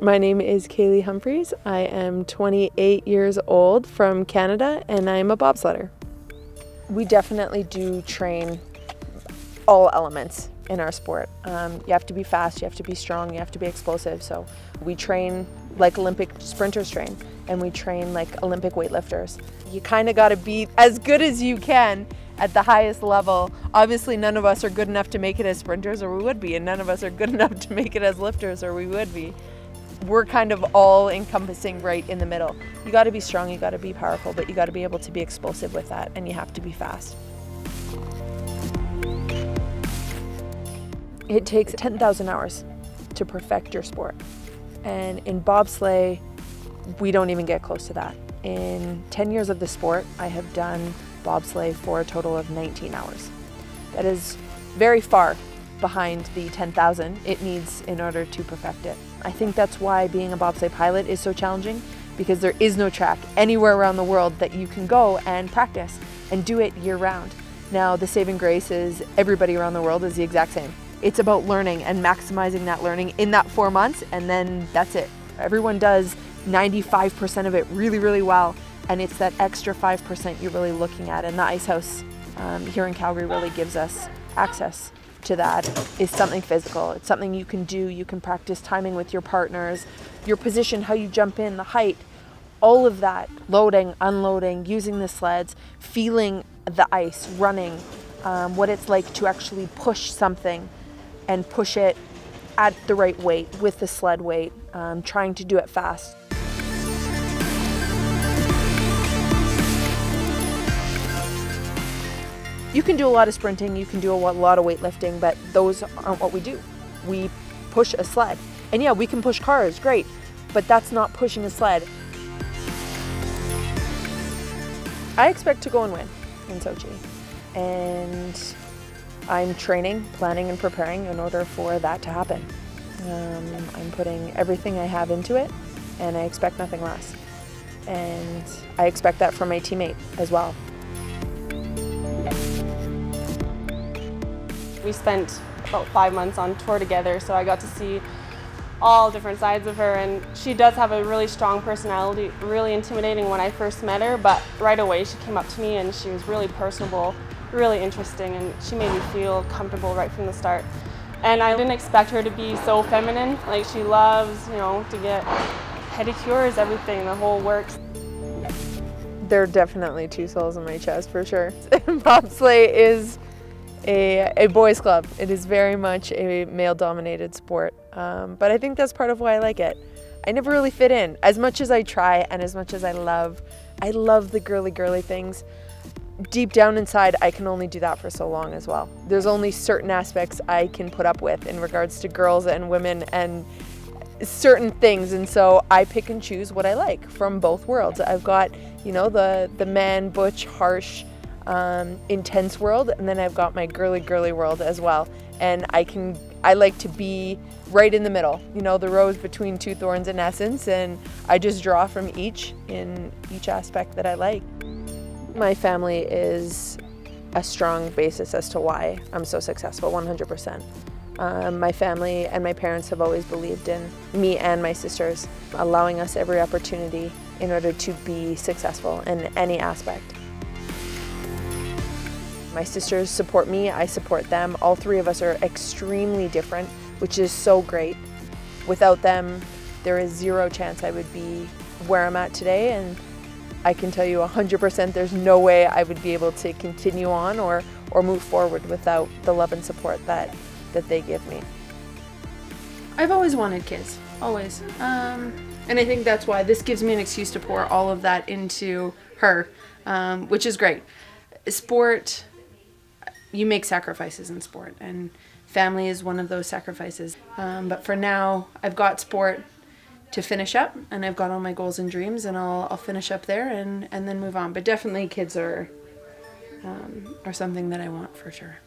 My name is Kaillie Humphries. I am 28 years old from Canada and I'm a bobsledder. We definitely do train all elements in our sport. You have to be fast, you have to be strong, you have to be explosive. So we train like Olympic sprinters train, and we train like Olympic weightlifters. You kind of got to be as good as you can at the highest level. Obviously none of us are good enough to make it as sprinters, or we would be, and none of us are good enough to make it as lifters, or we would be. We're kind of all encompassing right in the middle. You got to be strong, you got to be powerful, but you got to be able to be explosive with that, and you have to be fast. It takes 10,000 hours to perfect your sport. And in bobsleigh, we don't even get close to that. In 10 years of the sport, I have done bobsleigh for a total of 19 hours. That is very far behind the 10,000 it needs in order to perfect it. I think that's why being a bobsleigh pilot is so challenging, because there is no track anywhere around the world that you can go and practice and do it year round. Now, the saving grace is everybody around the world is the exact same. It's about learning and maximizing that learning in that 4 months, and then that's it. Everyone does 95% of it really, really well, and it's that extra 5% you're really looking at, and the Ice House here in Calgary really gives us access to that. It's something physical. It's something you can do. You can practice timing with your partners, your position, how you jump in, the height, all of that, loading, unloading, using the sleds, feeling the ice, running, what it's like to actually push something and push it at the right weight with the sled weight, trying to do it fast. You can do a lot of sprinting, you can do a lot of weightlifting, but those aren't what we do. We push a sled. And yeah, we can push cars, great, but that's not pushing a sled. I expect to go and win in Sochi, and I'm training, planning, and preparing in order for that to happen. I'm putting everything I have into it, and I expect nothing less. And I expect that from my teammate as well. We spent about 5 months on tour together, so I got to see all different sides of her, and she does have a really strong personality, really intimidating when I first met her, but right away she came up to me and she was really personable, really interesting, and she made me feel comfortable right from the start. And I didn't expect her to be so feminine. Like, she loves, to get pedicures, everything, the whole works. There are definitely two souls in my chest, for sure. Bobsleigh is a boys' club. It is very much a male-dominated sport, but I think that's part of why I like it. I never really fit in. As much as I try and as much as I love the girly things, deep down inside, I can only do that for so long as well. There's only certain aspects I can put up with in regards to girls and women and certain things, and so I pick and choose what I like from both worlds. I've got, the man, butch, harsh, intense world, and then I've got my girly world as well. And I like to be right in the middle, the rose between two thorns in essence, and I just draw from each in each aspect that I like. My family is a strong basis as to why I'm so successful, 100%. My family and my parents have always believed in me and my sisters, allowing us every opportunity in order to be successful in any aspect. My sisters support me, I support them. All three of us are extremely different, which is so great. Without them, there is zero chance I would be where I'm at today, and I can tell you 100% there's no way I would be able to continue on or move forward without the love and support that they give me. I've always wanted kids, always. And I think that's why this gives me an excuse to pour all of that into her, which is great. Sport, you make sacrifices in sport, and family is one of those sacrifices. But for now, I've got sport to finish up, and I've got all my goals and dreams, and I'll finish up there and then move on. But definitely kids are something that I want for sure.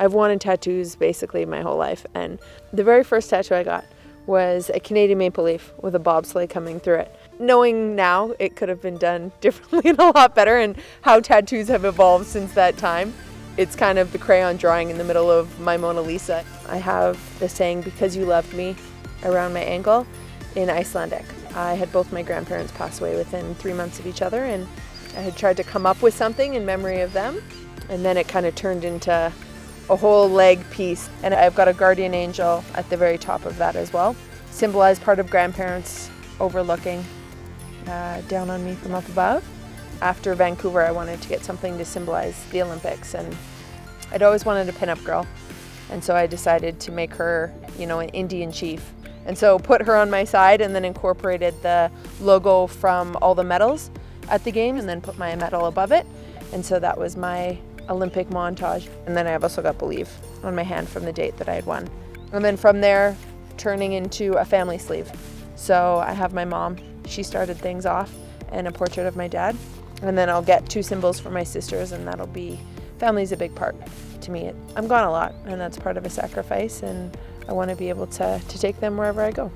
I've wanted tattoos basically my whole life, and the very first tattoo I got was a Canadian maple leaf with a bobsleigh coming through it. Knowing now it could have been done differently and a lot better, and how tattoos have evolved since that time, It's kind of the crayon drawing in the middle of my Mona Lisa. I have the saying, "Because you loved me," around my ankle in Icelandic. I had both my grandparents pass away within 3 months of each other, and I had tried to come up with something in memory of them, and then it kind of turned into a whole leg piece. And I've got a guardian angel at the very top of that as well. Symbolized part of grandparents overlooking down on me from up above. After Vancouver, I wanted to get something to symbolize the Olympics, and I'd always wanted a pinup girl. And so I decided to make her, you know, an Indian chief. And so put her on my side and then incorporated the logo from all the medals at the games and then put my medal above it. And so that was my Olympic montage. And then I've also got Believe on my hand from the date that I had won. And then from there, turning into a family sleeve. So I have my mom, she started things off, and a portrait of my dad. And then I'll get 2 symbols for my sisters, and that'll be, family's a big part to me. I'm gone a lot, and that's part of a sacrifice, and I want to be able to take them wherever I go.